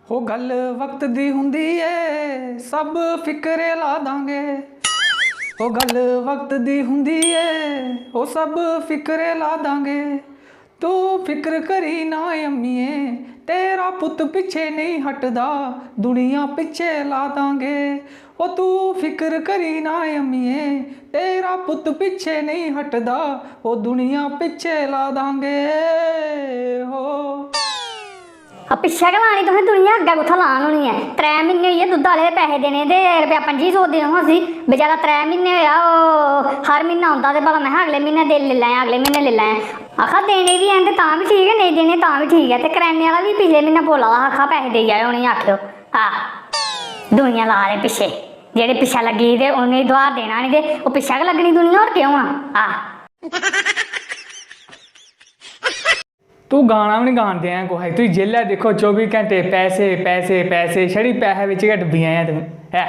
हो गल वक्त दी हुंदी ए सब फिक्रे ला दांगे। हो गल वक्त दी हुंदी ए हो सब फिक्रे ला दांगे। तू फिक्र करी ना अम्मीए तेरा पुत पिछे नहीं हटदा दुनिया पिछे ला दांगे। ओ तू फिक्र करी ना अम्मीए तेरा पुत पिछे नहीं हटदा ओ दुनिया पिछे ला दांगे हो। पिछे लानी तुसें दुनिया अग्गें कुत्थै लान होनी है। 3 महीने होई दुद्ध आह्ले दे पैसे देने ते रुपया 2500 देना सी बेचारा 3 महीने होया हर म्हीना आंदा ते भला मैं अगले म्हीने दे ले लैं अगले म्हीने ले लैं। आखा देने भी हैन ते तां भी ठीक है नहीं देने तां भी ठीक है। ते करैने आह्ला भी पिछले म्हीने बोला दा आखा पैसे देई जाओ उ'नेंगी आखेओ। दुनिया ला दे पिछे जेह्ड़े पिच्छे लग्गी ते उ'नेंगी दुहार देना नहीं ते ओह् पिच्छे गै लग्गनी दुनिया होर केह् होना। तू गाना भी नहीं गान दिया कुछ तू जेल्लै देखो 24 घंटे पैसे पैसे पैसे छड़ी पैसे बिच गै डुब्बी आया तू है।